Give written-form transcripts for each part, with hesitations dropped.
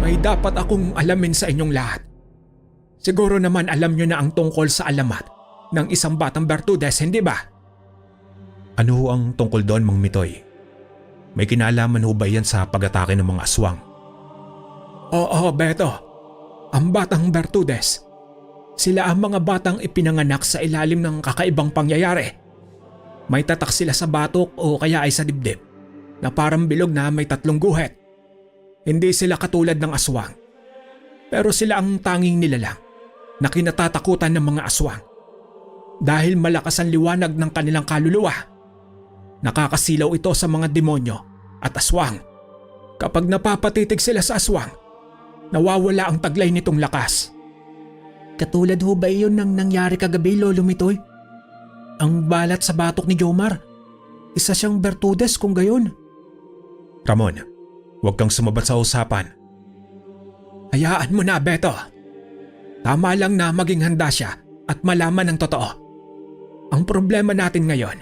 May dapat akong alamin sa inyong lahat. Siguro naman alam nyo na ang tungkol sa alamat ng isang batang Bertudes, hindi ba? Ano ho ang tungkol doon, Mang Mitoy? May kinalaman ho ba yan sa pag-atake ng mga aswang? Oo, Beto. Ang batang Bertudes. Sila ang mga batang ipinanganak sa ilalim ng kakaibang pangyayari. May tatak sila sa batok o kaya ay sa dibdib na parang bilog na may 3 guhit. Hindi sila katulad ng aswang. Pero sila ang tanging nilalang na kinatatakutan ng mga aswang. Dahil malakas ang liwanag ng kanilang kaluluwa. Nakakasilaw ito sa mga demonyo at aswang. Kapag napapatitig sila sa aswang, nawawala ang taglay nitong lakas. Katulad ho ba iyon ng nangyari kagabi, Lolo Mitoy? Ang balat sa batok ni Jomar. Isa siyang Bertudes kung gayon. Ramon, huwag kang sumabat sa usapan. Hayaan mo na, Beto. Tama lang na maging handa siya at malaman ang totoo. Ang problema natin ngayon,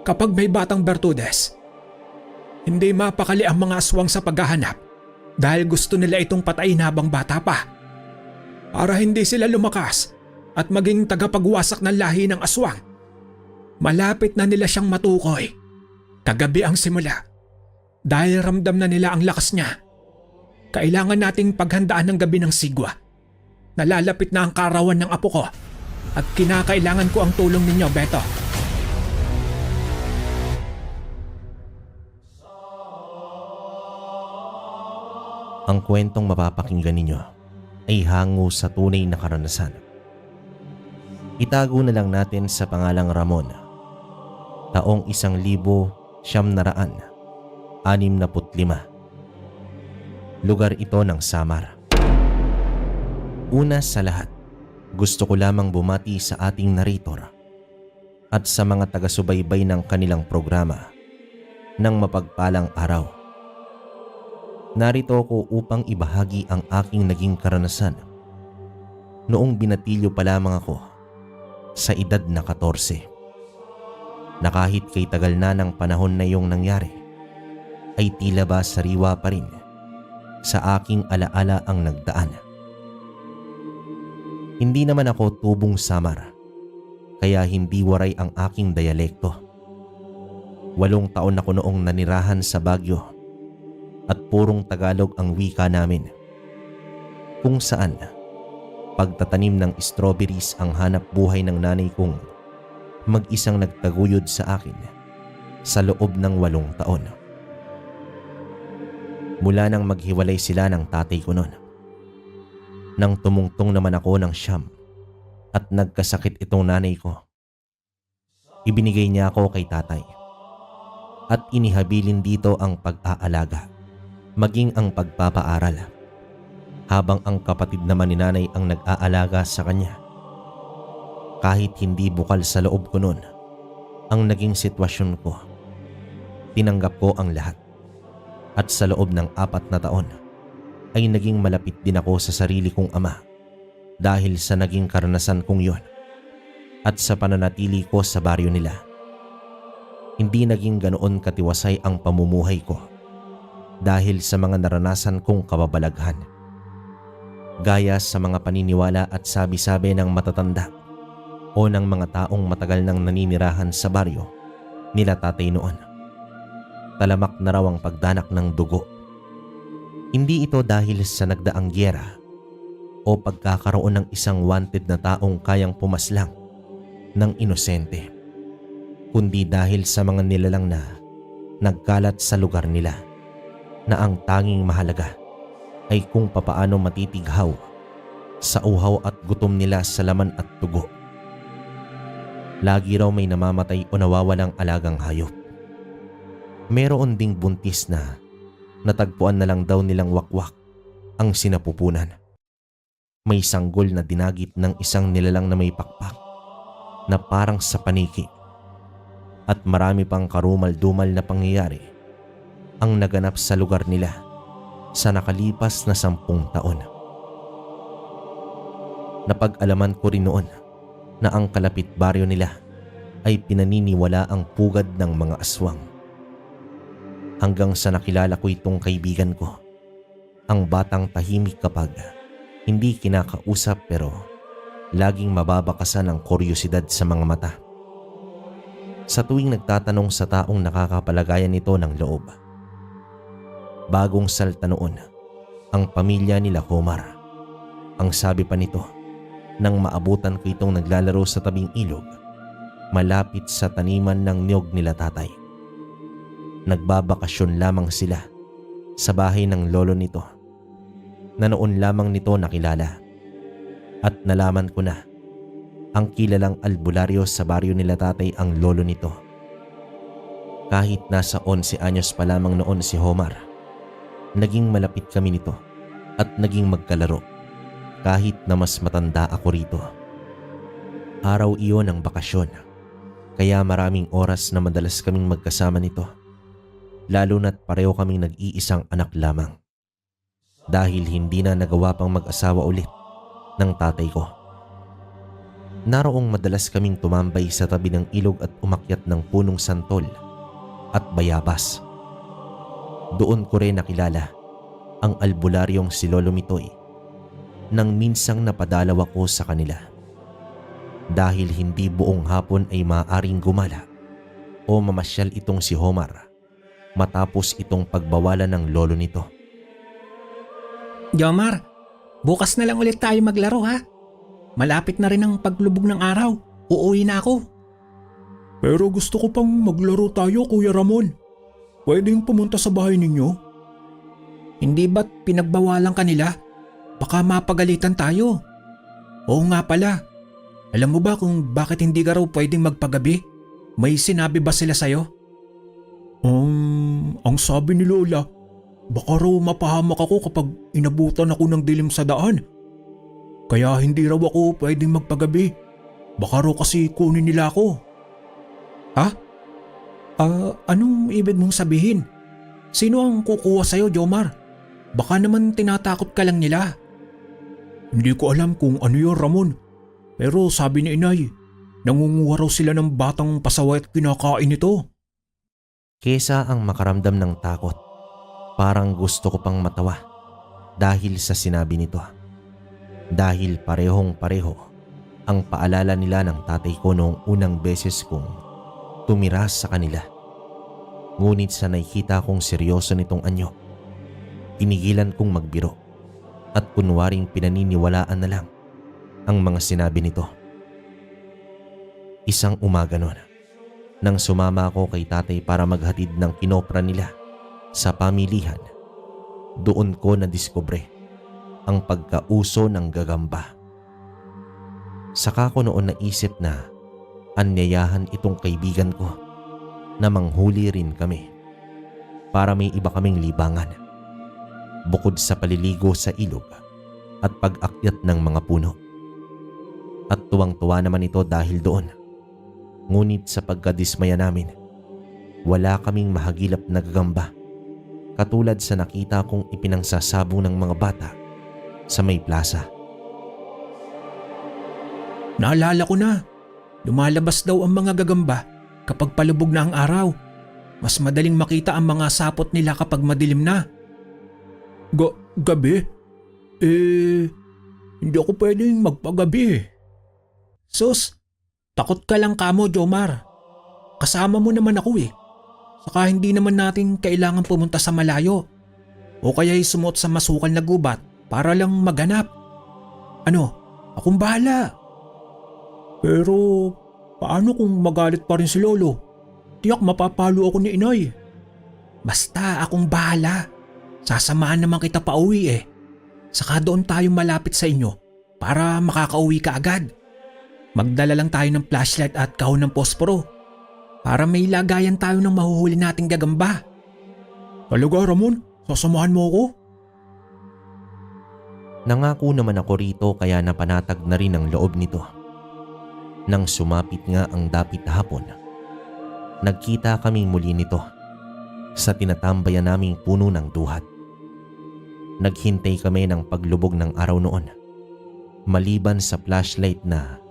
kapag may batang Bertudes, hindi mapakali ang mga aswang sa paghahanap dahil gusto nila itong patayin habang bata pa. Para hindi sila lumakas at maging tagapagwasak ng lahi ng aswang. Malapit na nila siyang matukoy. Kagabi ang simula. Dahil ramdam na nila ang lakas niya. Kailangan nating paghandaan ng gabi ng sigwa. Nalalapit na ang karawan ng apo ko at kinakailangan ko ang tulong ninyo, Beto. Ang kwentong mapapakinggan ninyo ay hango sa tunay na karanasan. Itago na lang natin sa pangalang Ramon. Taong 1965. Lugar ito ng Samar. Una sa lahat, gusto ko lamang bumati sa ating narrator at sa mga taga-subaybay ng kanilang programa ng mapagpalang araw. Narito ako upang ibahagi ang aking naging karanasan noong binatilyo pa lamang ako sa edad na 14. Na kahit kay tagal na ng panahon na iyong nangyari, ay tila ba sariwa pa rin sa aking alaala ang nagdaan. Hindi naman ako tubong Samar, kaya hindi waray ang aking diyalekto. 8 taon ako noong nanirahan sa Baguio at purong Tagalog ang wika namin. Kung saan, pagtatanim ng strawberries ang hanap buhay ng nanay kong mag-isang nagtaguyod sa akin sa loob ng 8 taon. Mula nang maghiwalay sila ng tatay ko noon. Nang tumungtong naman ako ng 9 at nagkasakit itong nanay ko, ibinigay niya ako kay tatay at inihabilin dito ang pag-aalaga, maging ang pagpapaaral, habang ang kapatid naman ni nanay ang nag-aalaga sa kanya. Kahit hindi bukal sa loob ko noon ang naging sitwasyon ko, tinanggap ko ang lahat. At sa loob ng 4 na taon ay naging malapit din ako sa sarili kong ama dahil sa naging karanasan kong yon at sa pananatili ko sa baryo nila. Hindi naging ganoon katiwasay ang pamumuhay ko dahil sa mga naranasan kong kababalaghan. Gaya sa mga paniniwala at sabi-sabi ng matatanda o ng mga taong matagal nang naninirahan sa baryo nila tatay noon. Talamak na raw ang pagdanak ng dugo. Hindi ito dahil sa nagdaang gyera o pagkakaroon ng isang wanted na taong kayang pumaslang ng inosente, kundi dahil sa mga nilalang na nagkalat sa lugar nila na ang tanging mahalaga ay kung papaano matitighaw sa uhaw at gutom nila sa laman at dugo. Lagi raw may namamatay o nawawalang alagang hayop. Meron ding buntis na natagpuan na lang daw nilang wakwak ang sinapupunan. May sanggol na dinagit ng isang nilalang na may pakpak na parang sa paniki. At marami pang karumal-dumal na pangyayari ang naganap sa lugar nila sa nakalipas na 10 taon. Napag-alaman ko rin noon na ang kalapit baryo nila ay pinaniniwala ang pugad ng mga aswang. Hanggang sa nakilala ko itong kaibigan ko Ang batang tahimik kapag hindi kinakausap pero laging mababakasan ang kuryosidad sa mga mata. Sa tuwing nagtatanong sa taong nakakapalagayan nito ng loob. Bagong salta noon ang pamilya nila Homar. Ang sabi pa nito, nang maabutan ko itong naglalaro sa tabing ilog, malapit sa taniman ng niyog nila tatay. Nagbabakasyon lamang sila sa bahay ng lolo nito, na noon lamang nito nakilala. At nalaman ko na ang kilalang albularyo sa baryo nila tatay ang lolo nito. Kahit nasa 11 anyos pa lamang noon si Homar, naging malapit kami nito at naging magkalaro kahit na mas matanda ako rito. Araw iyon ng bakasyon, kaya maraming oras na madalas kaming magkasama nito, lalo na't pareho kaming nag-iisang anak lamang. Dahil hindi na nagawa pang mag-asawa ulit ng tatay ko. Naroong madalas kaming tumambay sa tabi ng ilog at umakyat ng punong santol at bayabas. Doon ko rin nakilala ang albularyong si Lolo Mitoy nang minsang napadalaw ako sa kanila. Dahil hindi buong hapon ay maaaring gumala o mamasyal itong si Homar matapos itong pagbawalan ng lolo nito. Jomar, bukas na lang ulit tayo maglaro ha. Malapit na rin ang paglubog ng araw. Uuwi na ako. Pero gusto ko pang maglaro tayo, Kuya Ramon. Pwedeng pumunta sa bahay ninyo? Hindi ba't pinagbawalan ka nila? Baka mapagalitan tayo. Oo nga pala. Alam mo ba kung bakit hindi ka raw pwedeng magpagabi? May sinabi ba sila sa'yo? Ang sabi ni Lola, baka raw mapahamak ako kapag inabutan ako ng dilim sa daan. Kaya hindi raw ako pwedeng magpagabi. Baka raw kasi kunin nila ako. Ha? Anong ibig mong sabihin? Sino ang kukuha sa'yo, Jomar? Baka naman tinatakot ka lang nila. Hindi ko alam kung ano yun, Ramon. Pero sabi ni inay, nangunguha raw sila ng batang pasaway at kinakain nito. Kesa ang makaramdam ng takot, parang gusto ko pang matawa dahil sa sinabi nito. Dahil parehong-pareho ang paalala nila ng tatay ko noong unang beses kong tumira sa kanila. Ngunit sa nakikita kong seryoso nitong anyo, tinigilan kong magbiro at kunwaring pinaniniwalaan na lang ang mga sinabi nito. Isang umaga noon, nang sumama ako kay tatay para maghatid ng kinopra nila sa pamilihan, doon ko nadiskubre ang pagkauso ng gagamba. Saka ko noon naisip na anyayahan itong kaibigan ko na manghuli rin kami para may iba kaming libangan bukod sa paliligo sa ilog at pag-akyat ng mga puno. At tuwang-tuwa naman ito dahil doon. Ngunit sa pagkadismaya namin, wala kaming mahagilap na gagamba katulad sa nakita kong ipinangsasabong ng mga bata sa may plaza. Naalala ko na. Lumalabas daw ang mga gagamba kapag palubog na ang araw. Mas madaling makita ang mga sapot nila kapag madilim na. Gabi? Hindi ako pwedeng magpagabi. Sus, takot ka lang kamo, Jomar. Kasama mo naman ako eh. Saka hindi naman natin kailangan pumunta sa malayo. O kaya'y sumuot sa masukal na gubat para lang maghanap. Ano, akong bahala. Pero paano kung magalit pa rin si Lolo? Tiyak mapapalo ako ni inay. Basta akong bahala. Sasamahan naman kita pa uwi eh. Saka doon tayo malapit sa inyo para makakauwi ka agad. Magdala lang tayo ng flashlight at kahon ng posporo para may lagayan tayo ng mahuhuli nating gagamba. Talaga, Ramon? Sasamahan mo ako? Nangako naman ako rito kaya napanatag na rin ang loob nito. Nang sumapit nga ang dapit hapon, nagkita kaming muli nito sa tinatambayan naming puno ng duhat. Naghintay kami ng paglubog ng araw noon, maliban sa flashlight na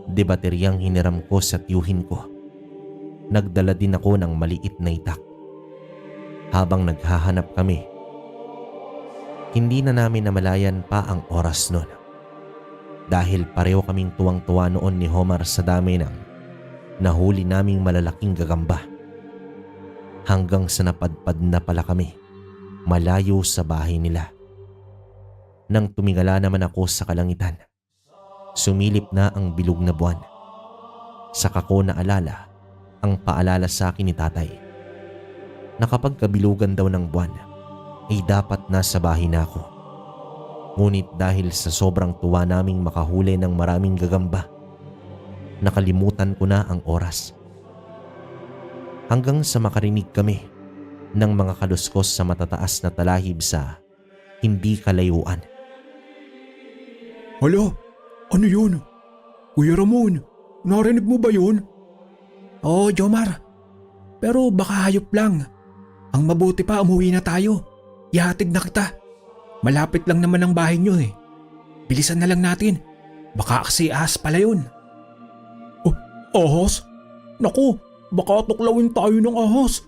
de bateryang hiniram ko sa tiyuhin ko. Nagdala din ako ng maliit na itak. Habang naghahanap kami, Hindi na namin namalayan pa ang oras noon. Dahil pareho kaming tuwang-tuwa noon ni Homar sa dami ng nahuli naming malalaking gagamba. Hanggang sa napadpad na pala kami, malayo sa bahay nila. Nang tumingala naman ako sa kalangitan, sumilip na ang bilog na buwan. Saka ko naalala ang paalala sa akin ni tatay na kapag kabilugan daw ng buwan ay dapat nasa bahay na ako. Ngunit dahil sa sobrang tuwa naming makahuli ng maraming gagamba, nakalimutan ko na ang oras. Hanggang sa makarinig kami ng mga kaluskos sa matataas na talahib sa hindi kalayuan. Hala, ano yun? Kuya Ramon, narinig mo ba yun? Oo, Jomar. Pero baka hayop lang. Ang mabuti pa umuwi na tayo. Ihatid na kita. Malapit lang naman ang bahay niyo eh. Bilisan na lang natin. Baka kasi ahas pala yun. Oh, ahas? Naku, baka tuklawin tayo ng ahas.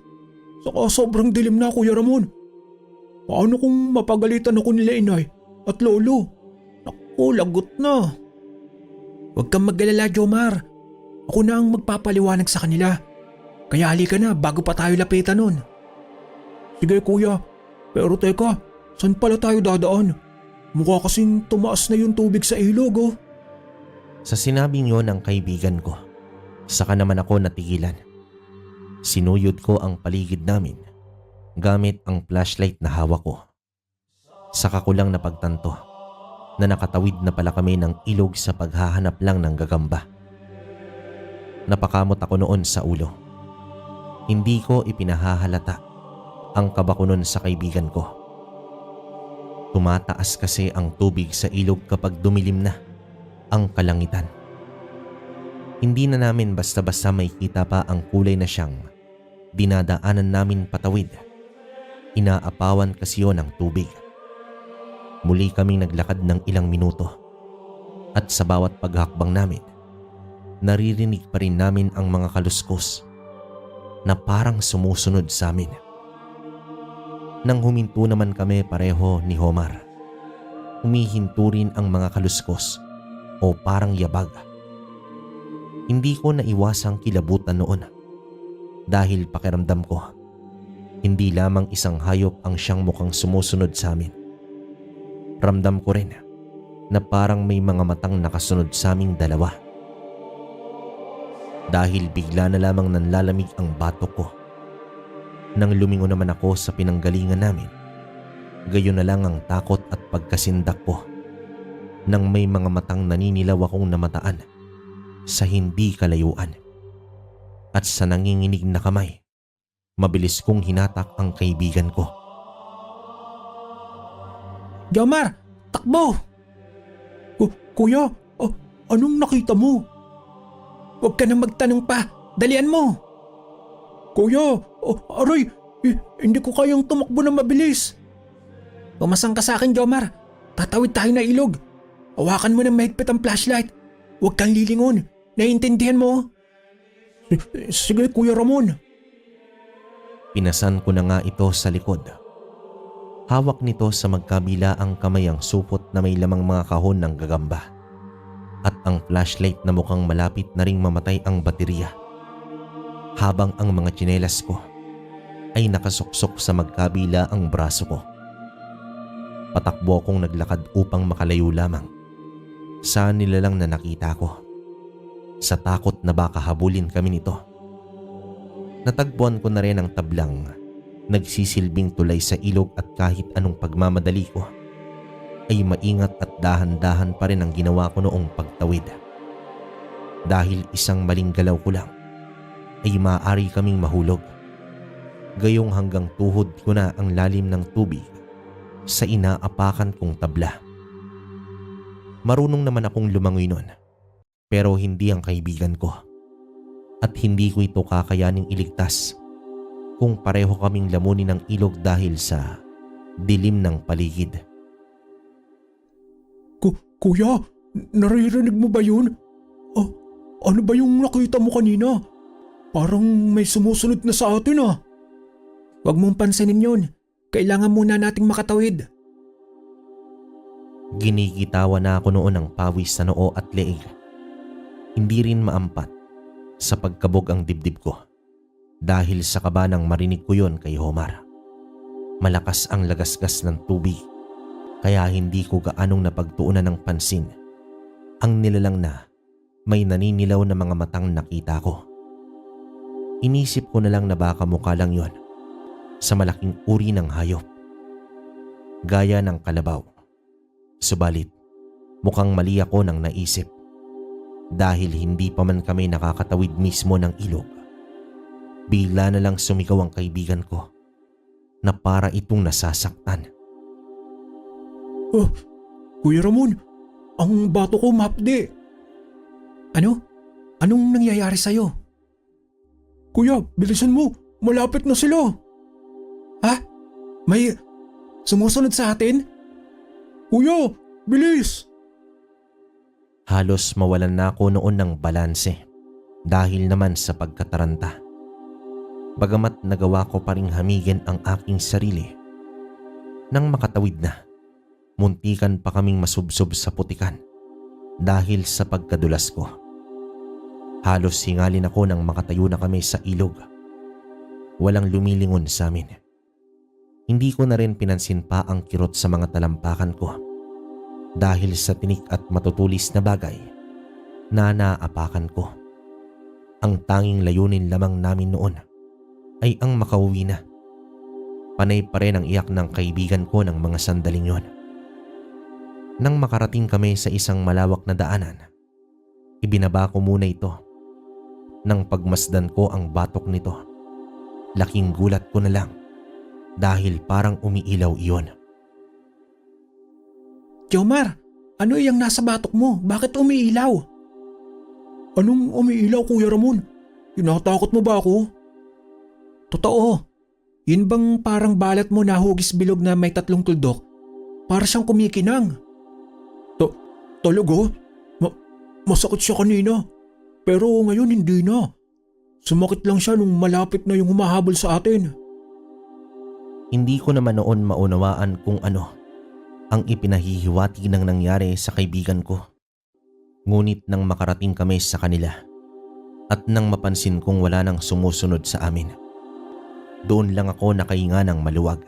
Saka sobrang dilim na, Kuya Ramon. Paano kung mapagalitan ako nila inay at lolo? Naku, lagot na. Huwag kang mag-alala, Jomar. Ako na ang magpapaliwanag sa kanila. Kaya halika na bago pa tayo lapitan nun. Sige kuya, pero teka, saan pala tayo dadaan? Mukha kasing tumaas na yung tubig sa ilog oh. Sa sinabing yon ng kaibigan ko, saka naman ako natigilan. Sinuyod ko ang paligid namin gamit ang flashlight na hawak ko. Saka ko lang napagtanto na nakatawid na pala kami ng ilog sa paghahanap lang ng gagamba. Napakamot ako noon sa ulo. Hindi ko ipinahahalata ang kaba ko noon sa kaibigan ko. Tumataas kasi ang tubig sa ilog kapag dumilim na ang kalangitan. Hindi na namin basta-basta makikita pa ang kulay na siyang dinadaanan namin patawid. Inaapawan kasi yon ng tubig. Muli kaming naglakad ng ilang minuto at sa bawat paghakbang namin, naririnig pa rin namin ang mga kaluskos na parang sumusunod sa amin. Nang huminto naman kami pareho ni Homar, humihinto rin ang mga kaluskos o parang yabag. Hindi ko naiwasang kilabutan noon dahil pakiramdam ko, hindi lamang isang hayop ang siyang mukhang sumusunod sa amin. Ramdam ko rin na parang may mga matang nakasunod sa aming dalawa. Dahil bigla na lamang nanlalamig ang batok ko. Nang lumingon naman ako sa pinanggalingan namin, gayon na lang ang takot at pagkasindak ko nang may mga matang naninilaw akong namataan sa hindi kalayuan. At sa nanginginig na kamay, mabilis kong hinatak ang kaibigan ko. Jomar, takbo! Kuya, anong nakita mo? Huwag ka nang magtanong pa. Dalian mo! Kuya, aray, hindi ko kayang tumakbo na mabilis. Pumasang ka sa akin, Jomar. Tatawid tayo na ilog. Hawakan mo ng mahigpit ang flashlight. Huwag kang lilingon. Naiintindihan mo? Sige, Kuya Ramon. Pinasan ko na nga ito sa likod. Hawak nito sa magkabila ang kamay ang supot na may lamang mga kahon ng gagamba. At ang flashlight na mukhang malapit na ring mamatay ang baterya. Habang ang mga tsinelas ko ay nakasuksok sa magkabila ang braso ko. Patakbo akong naglakad upang makalayo lamang. Saan nila lang na nakita ko. Sa takot na baka habulin kami nito. Natagpuan ko na rin ang tablang nagsisilbing tulay sa ilog at kahit anong pagmamadali ko ay maingat at dahan-dahan pa rin ang ginawa ko noong pagtawid. Dahil isang maling galaw ko lang ay maaari kaming mahulog. Gayong hanggang tuhod ko na ang lalim ng tubig sa inaapakan kong tabla. Marunong naman akong lumangoy noon, pero hindi ang kaibigan ko. At hindi ko ito kakayaning iligtas kung pareho kaming lamunin ng ilog dahil sa dilim ng paligid. Kuya, naririnig mo ba yun? Ano ba yung nakita mo kanina? Parang may sumusunod na sa atin ah. Huwag mong pansinin yun. Kailangan muna nating makatawid. Ginigitawan na ako noon ng pawis sa noo at leeg. Hindi rin maampat sa pagkabog ang dibdib ko dahil sa kaba nang marinig ko yon kay Homar. Malakas ang lagasgas ng tubig kaya hindi ko gaanong napagtuunan ng pansin ang nilalang na may naninilaw na mga matang nakita ko. Inisip ko na lang na baka mukha lang yon sa malaking uri ng hayop, gaya ng kalabaw. Subalit, mukhang mali ako nang naisip dahil hindi pa man kami nakakatawid mismo ng ilog. Bigla na lang sumigaw ang kaibigan ko na para itong nasasaktan. Oh, Kuya Ramon, ang bato ko mahapdi. Ano? Anong nangyayari sa'yo? Kuya, bilisan mo. Malapit na sila. Ha? May sumusunod sa atin? Kuya, bilis! Halos mawalan na ako noon ng balanse dahil naman sa pagkataranta. Bagamat nagawa ko pa ring hamigin ang aking sarili. Nang makatawid na, muntikan pa kaming masubsob sa putikan dahil sa pagkadulas ko. Halos hingalin ako nang makatayo na kami sa ilog. Walang lumilingon sa amin. Hindi ko na rin pinansin pa ang kirot sa mga talampakan ko dahil sa tinik at matutulis na bagay na naapakan ko. Ang tanging layunin lamang namin noon ay ang makauwi na. Panay pa rin ang iyak ng kaibigan ko ng mga sandaling yon. Nang makarating kami sa isang malawak na daanan, ibinaba ko muna ito. Nang pagmasdan ko ang batok nito, laking gulat ko na lang dahil parang umiilaw iyon. Jomar, ano yung nasa batok mo? Bakit umiilaw? Anong umiilaw, Kuya Ramon? Tinatakot mo ba ako? Totoo. Yun bang parang balat mo na hugis bilog na may 3 tuldok? Para siyang kumikinang. Talaga? Masakit siya kanina. Pero ngayon hindi na. Sumakit lang siya nung malapit na yung humahabol sa atin. Hindi ko naman noon maunawaan kung ano ang ipinahihiwatig ng nangyari sa kaibigan ko. Ngunit nang makarating kami sa kanila at nang mapansin kong wala nang sumusunod sa amin, doon lang ako nakahinga ng maluwag.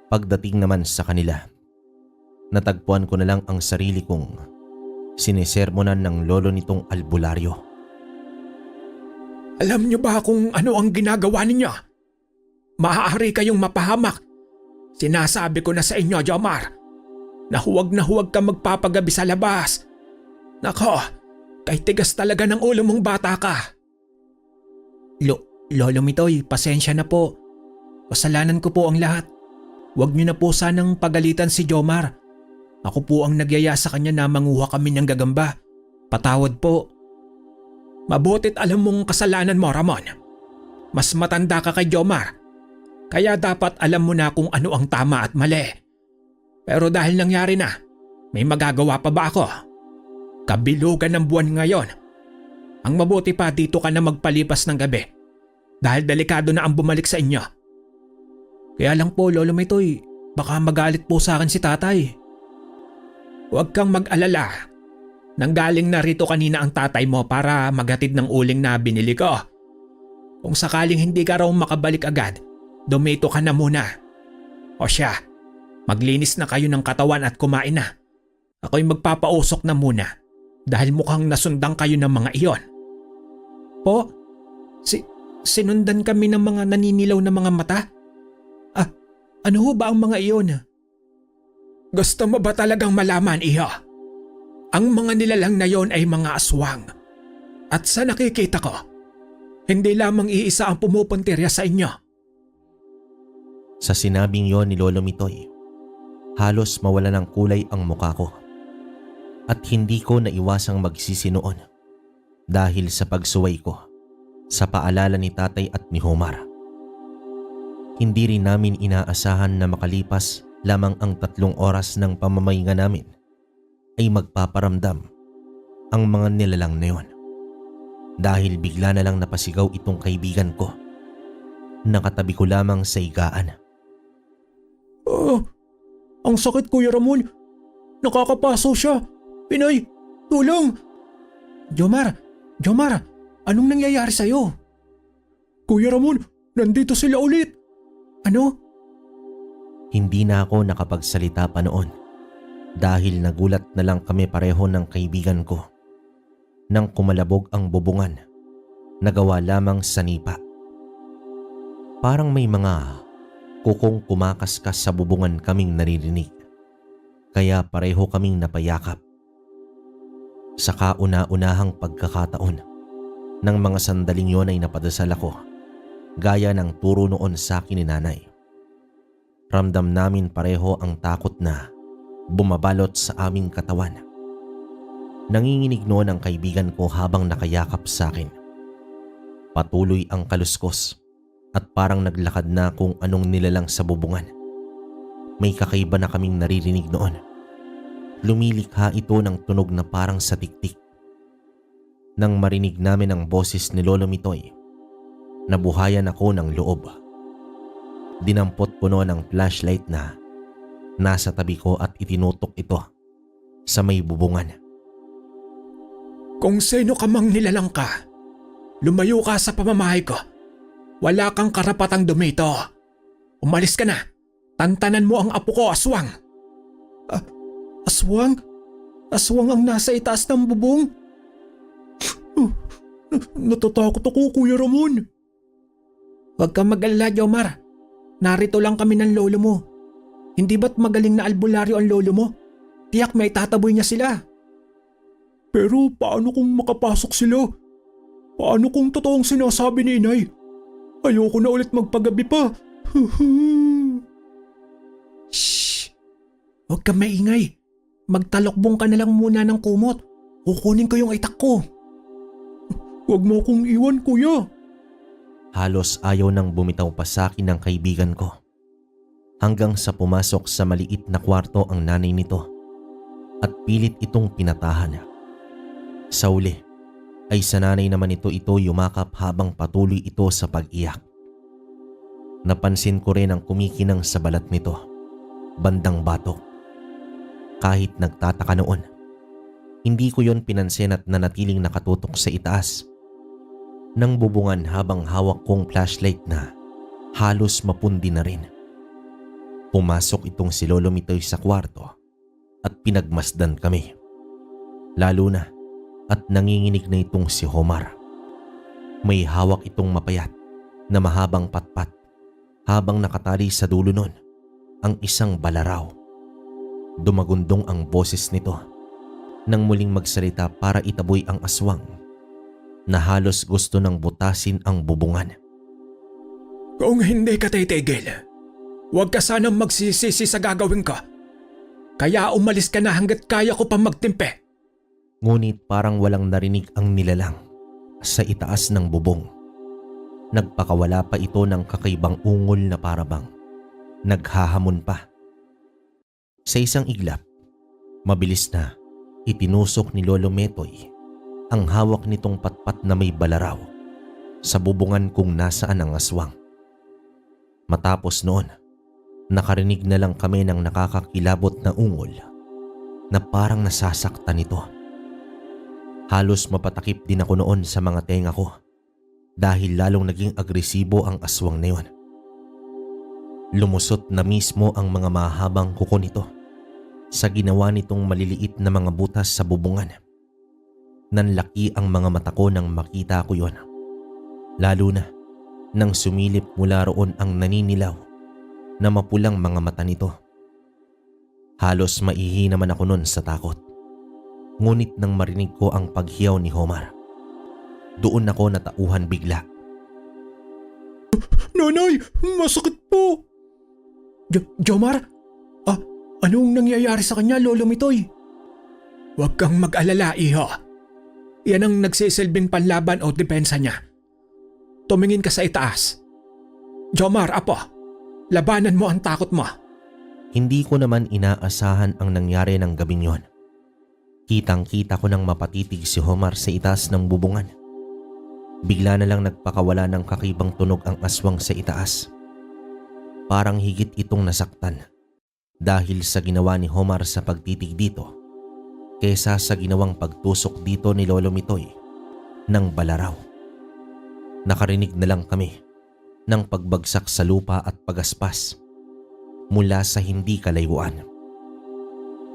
Pagdating naman sa kanila, natagpuan ko na lang ang sarili kong sinisermonan ng lolo nitong albularyo. Alam niyo ba kung ano ang ginagawa ninyo? Maaari kayong mapahamak. Sinasabi ko na sa inyo, Jomar, na huwag ka magpapagabi sa labas. Nako, kay tigas talaga ng ulo mong bata ka. Lolo Mitoy, pasensya na po. Kasalanan ko po ang lahat. Huwag niyo na po sanang pagalitan si Jomar. Ako po ang nagyaya sa kanya na manguha kami ng gagamba. Patawad po. Mabuti't alam mong kasalanan mo, Ramon. Mas matanda ka kay Jomar. Kaya dapat alam mo na kung ano ang tama at mali. Pero dahil nangyari na, may magagawa pa ba ako? Kabilugan ng buwan ngayon. Ang mabuti pa dito ka na magpalipas ng gabi. Dahil delikado na ang bumalik sa inyo. Kaya lang po, Lolo Mitoy, baka magalit po sa akin si tatay. Huwag kang mag-alala. Nanggaling na rito kanina ang tatay mo para maghatid ng uling na binili ko. Kung sakaling hindi ka raw makabalik agad, dumito ka na muna. O siya, maglinis na kayo ng katawan at kumain na. Ako'y magpapausok na muna dahil mukhang nasundan kayo ng mga iyon. Po, sinundan kami ng mga naninilaw na mga mata? Ano ho ba ang mga iyon? Gusto mo ba talagang malaman, iho? Ang mga nilalang na yon ay mga aswang. At sa nakikita ko, hindi lamang iisa ang pumupuntirya sa inyo. Sa sinabing yon ni Lolo Mitoy, halos mawala ng kulay ang mukha ko. At hindi ko naiwasang magsisi noon dahil sa pagsuway ko sa paalala ni tatay at ni Homar. Hindi rin namin inaasahan na makalipas lamang ang 3 oras ng pamamahinga namin ay magpaparamdam ang mga nilalang na yon. Dahil bigla na lang napasigaw itong kaibigan ko. Nakatabi ko lamang sa higaan. Ang sakit, Kuya Ramon. nakakapaso siya. Inay, tulong! Jomar, anong nangyayari sa'yo? Kuya Ramon, nandito sila ulit. Ano? Hindi na ako nakapagsalita pa noon dahil nagulat na lang kami pareho ng kaibigan ko nang kumalabog ang bubungan na gawa lamang sa nipa. Parang may mga kukong kumakaskas sa bubungan kaming naririnig, kaya pareho kaming napayakap. Sa kauna-unahang pagkakataon ng mga sandaling yon ay napadasal ako gaya ng turo noon sa akin ni nanay. Ramdam namin pareho ang takot na bumabalot sa aming katawan. Nanginginig noon ang kaibigan ko habang nakayakap sa akin. Patuloy ang kaluskos at parang naglakad na kung anong nilalang sa bubungan. May kakaiba na kaming naririnig noon. Lumilikha ito ng tunog na parang sa tiktik. Nang marinig namin ang boses ni Lolo Mitoy, nabuhayan ako ng loob. Dinampot ko noon ang flashlight na nasa tabi ko at itinutok ito sa may bubungan. Kung sino ka mang nilalang ka, lumayo ka sa pamamahay ko. Wala kang karapatang dumito. Umalis ka na. Tantanan mo ang apo ko, aswang. Aswang? Aswang ang nasa itaas ng bubong? Natatakot ako, Kuya Ramon. Huwag kang mag-alala, Jomar. Narito lang kami ng lolo mo. Hindi ba't magaling na albularyo ang lolo mo? Tiyak may tataboy niya sila. Pero paano kung makapasok sila? Paano kung totoong sinasabi ni Inay? Ayoko na ulit magpagabi pa. Shh! Huwag kang maingay. Magtalokbong ka na lang muna ng kumot. Kukunin ko yung itak ko. Huwag mo akong iwan, kuya. Halos ayaw nang bumitaw pa sa akin ng kaibigan ko. Hanggang sa pumasok sa maliit na kwarto ang nanay nito at pilit itong pinatahan. Sa uli ay sa nanay naman ito yumakap habang patuloy ito sa pag-iyak. Napansin ko rin ang kumikinang sa balat nito, bandang batok. Kahit nagtataka noon, hindi ko yon pinansin at nanatiling nakatutok sa itaas ng bubungan habang hawak kong flashlight na halos mapundi na rin. Pumasok itong si Lolo Mitoy sa kwarto at pinagmasdan kami. Lalo na at nanginginig na itong si Homar. May hawak itong mapayat na mahabang patpat habang nakatali sa dulo nun ang isang balaraw. Dumagundong ang boses nito nang muling magsalita para itaboy ang aswang na halos gusto nang butasin ang bubungan. Kung hindi ka titigil, huwag ka sanang magsisisi sa gagawin ko. Kaya umalis ka na hanggat kaya ko pa magtimpe. Ngunit parang walang narinig ang nilalang sa itaas ng bubong. Nagpakawala pa ito ng kakaibang ungol na parabang naghahamon pa. Sa isang iglap, mabilis na itinusok ni Lolo Metoy ang hawak nitong patpat na may balaraw sa bubungan kung nasaan ang aswang. Matapos noon, nakarinig na lang kami ng nakakakilabot na ungol na parang nasasaktan ito. Halos mapatakip din ako noon sa mga tenga ko dahil lalong naging agresibo ang aswang na yon. Lumusot na mismo ang mga mahabang kuko nito sa ginawa nitong maliliit na mga butas sa bubungan. Nanlaki ang mga mata ko nang makita ko yon. Lalo na nang sumilip mula roon ang naninilaw na mapulang mga mata nito. Halos maihi naman ako nun sa takot. Ngunit nang marinig ko ang paghiyaw ni Homar, doon ako natauhan bigla. Nanay, masakit po. Jomar? Anong nangyayari sa kanya, Lolo Mitoy? Huwag kang mag-alala, iho. Yan ang nagsisilbing panlaban o depensa niya. Tumingin ka sa itaas. Jomar, apo, labanan mo ang takot mo. Hindi ko naman inaasahan ang nangyari ng gabing yon. Kitang-kita ko nang mapatitig si Homar sa itaas ng bubungan. Bigla na lang nagpakawala ng kakaibang tunog ang aswang sa itaas. Parang higit itong nasaktan dahil sa ginawa ni Homar sa pagtitig dito kesa sa ginawang pagtusok dito ni Lolo Mitoy ng balaraw. Nakarinig na lang kami ng pagbagsak sa lupa at pagaspas mula sa hindi kalayuan.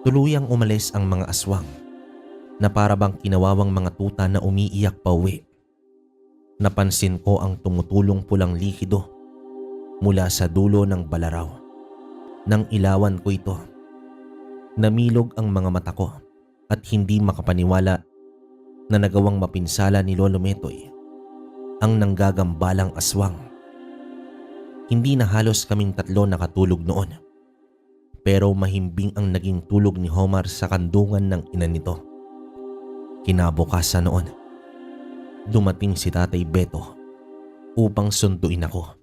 Tuluyang umalis ang mga aswang na para bang kinawawang mga tuta na umiiyak pa uwi. Napansin ko ang tumutulong pulang likido mula sa dulo ng balaraw. Nang ilawan ko ito, namilog ang mga mata ko at hindi makapaniwala na nagawang mapinsala ni Lolo Metoy ang nanggagambalang aswang. Hindi na halos kaming tatlo nakatulog noon, pero mahimbing ang naging tulog ni Homar sa kandungan ng ina nito. Kinabukasan noon, dumating si Tatay Beto upang sunduin ako.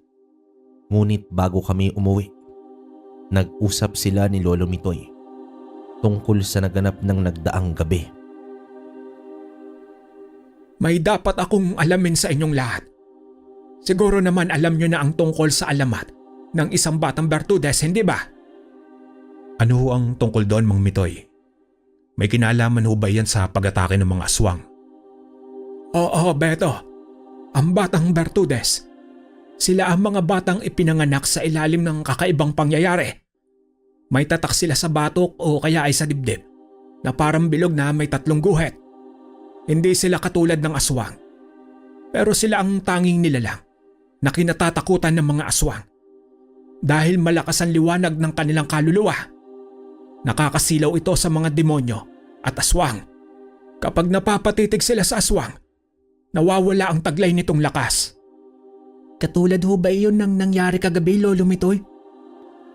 Ngunit bago kami umuwi, nag-usap sila ni Lolo Mitoy tungkol sa naganap ng nagdaang gabi. May dapat akong alamin sa inyong lahat. Siguro naman alam nyo na ang tungkol sa alamat ng isang batang Bertudes, hindi ba? Ano ho ang tungkol doon, Mang Mitoy? May kinalaman ho ba yan sa pag-atake ng mga aswang? Oo, Beto. Ang batang Bertudes. Sila ang mga batang ipinanganak sa ilalim ng kakaibang pangyayari. May tatak sila sa batok o kaya ay sa dibdib na parang bilog na may 3 guhit. Hindi sila katulad ng aswang. Pero sila ang tanging nilalang na kinatatakutan ng mga aswang dahil malakas ang liwanag ng kanilang kaluluwa. Nakakasilaw ito sa mga demonyo at aswang. Kapag napapatitig sila sa aswang, nawawala ang taglay nitong lakas. Katulad ho ba iyon ng nangyari kagabi, Lolo Mitoy?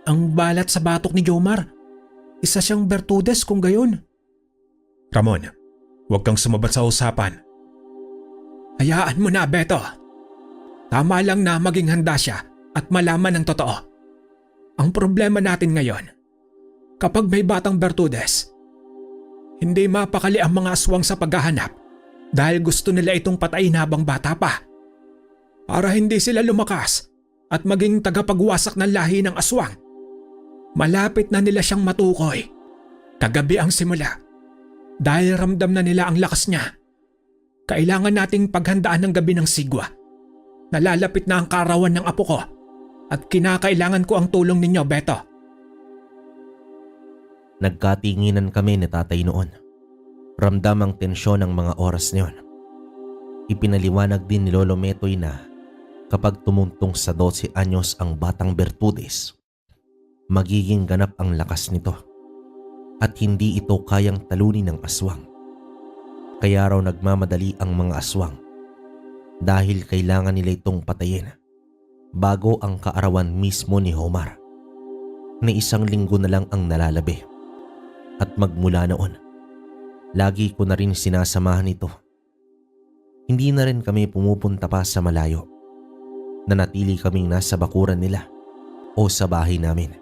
Ang balat sa batok ni Jomar. Isa siyang Bertudes kung gayon. Ramon, huwag kang sumabat sa usapan. Hayaan mo na, Beto. Tama lang na maging handa siya at malaman ang totoo. Ang problema natin ngayon, kapag may batang Bertudes, hindi mapakali ang mga aswang sa paghahanap dahil gusto nila itong patayin habang bata pa. Para hindi sila lumakas at maging tagapagwasak ng lahi ng aswang, malapit na nila siyang matukoy. Kagabi ang simula. Dahil ramdam na nila ang lakas niya, kailangan nating paghandaan ng gabi ng sigwa. Nalalapit na ang karawan ng apo ko at kinakailangan ko ang tulong ninyo, Beto. Nagkatinginan kami ni Tatay noon. Ramdam ang tensyon ng mga oras niyon. Ipinaliwanag din ni Lolo Metoy na kapag tumuntong sa 12 anyos ang batang Bertudes, magiging ganap ang lakas nito at hindi ito kayang talunin ng aswang. Kaya raw nagmamadali ang mga aswang dahil kailangan nila itong patayin bago ang kaarawan mismo ni Homar na 1 linggo na lang ang nalalabi. At magmula noon, lagi ko na rin sinasamahan ito. Hindi na rin kami pumupunta pa sa malayo. Nanatili kaming nasa bakuran nila o sa bahay namin.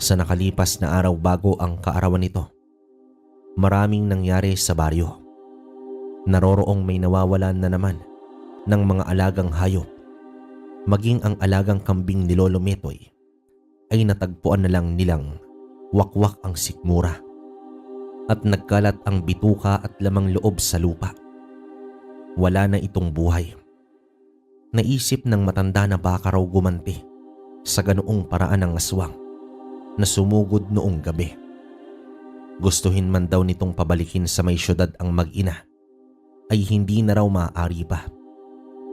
Sa nakalipas na araw bago ang kaarawan nito, maraming nangyari sa baryo. Naroroong may nawawalan na naman ng mga alagang hayop. Maging ang alagang kambing ni Lolo Metoy ay natagpuan na lang nilang wakwak ang sikmura at nagkalat ang bituka at lamang loob sa lupa. Wala na itong buhay. Naisip ng matanda na baka raw gumanti sa ganoong paraan ng aswang na sumugod noong gabi. Gustuhin man daw nitong pabalikin sa may syudad ang mag-ina ay hindi na raw maaari pa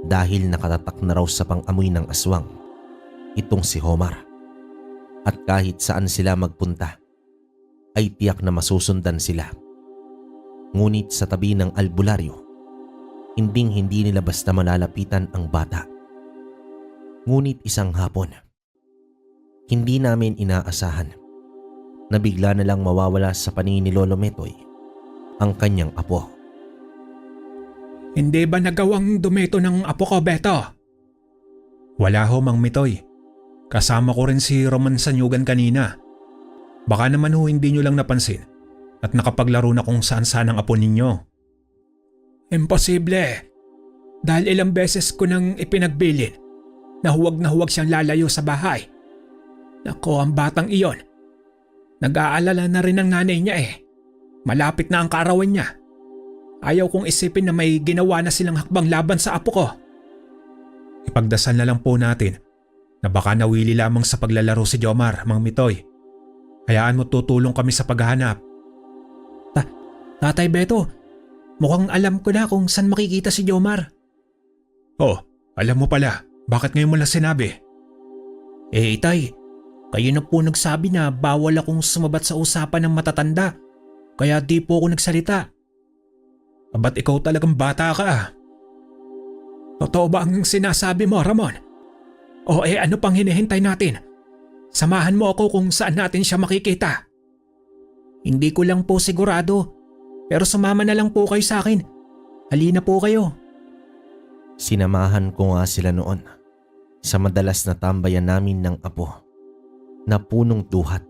dahil nakatatak na raw sa pang-amoy ng aswang itong si Homar. At kahit saan sila magpunta ay tiyak na masusundan sila. Ngunit sa tabi ng albularyo, hindi nila basta malalapitan ang bata. Ngunit isang hapon, hindi namin inaasahan na bigla na lang mawawala sa paningin ni Lolo Metoy ang kanyang apo. Hindi ba nagawang dumeto ng apo ko, Beto? Wala ho, Mang Mitoy. Kasama ko rin si Roman Sanyugan kanina. Baka naman ho hindi nyo lang napansin at nakapaglaro na kung saan-saan ang apo ninyo. Imposible. Dahil ilang beses ko nang ipinagbilin na huwag siyang lalayo sa bahay. Nako, ang batang iyon Nag-aalala na rin ang nanay niya eh. Malapit na ang kaarawan niya. Ayaw kong isipin na may ginawa na silang hakbang laban sa apo ko. Ipagdasal na lang po natin na baka nawili lamang sa paglalaro si Jomar, Mang Mitoy. Hayaan mo tutulong kami sa paghahanap. Tatay Beto, mukhang alam ko na kung saan makikita si Jomar. Oh, alam mo pala. Bakit ngayon mo lang sinabi? Itay, kayo na po nagsabi na bawal akong sumabat sa usapan ng matatanda. Kaya di po ako nagsalita. Ba't ikaw talagang bata ka ah? Totoo ba ang sinasabi mo, Ramon? O ano pang hinihintay natin? Samahan mo ako kung saan natin siya makikita. Hindi ko lang po sigurado, pero sumama na lang po kayo sa akin. Halina po kayo. Sinamahan ko nga sila noon sa madalas na tambayan namin ng apo na punong duhat.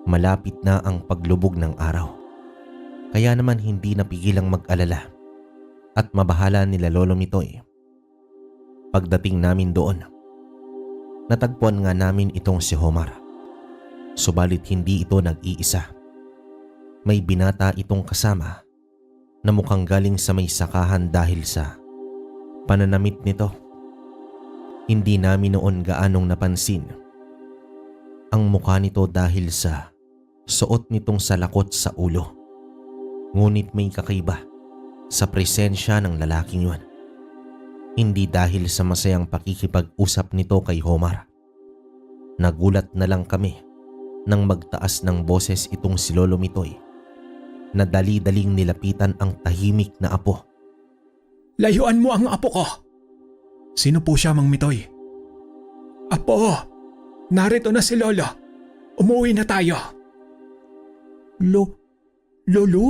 Malapit na ang paglubog ng araw. Kaya naman hindi napigilang mag-alala at mabahala nila Lolo Mitoy. Pagdating namin doon, natagpuan nga namin itong si Jomar. Subalit hindi ito nag-iisa. May binata itong kasama na mukhang galing sa may sakahan dahil sa pananamit nito. Hindi namin noon gaanong napansin ang mukha nito dahil sa suot nitong salakot sa ulo. Ngunit may kakaiba sa presensya ng lalaking yun. Hindi dahil sa masayang pakikipag-usap nito kay Jomar. Nagulat na lang kami nang magtaas ng boses itong si Lolo Mitoy na dali-daling nilapitan ang tahimik na apo. Layuan mo ang apo ko. Sino po siya, Mang Mitoy? Apo, narito na si Lolo. Umuwi na tayo. Lolo?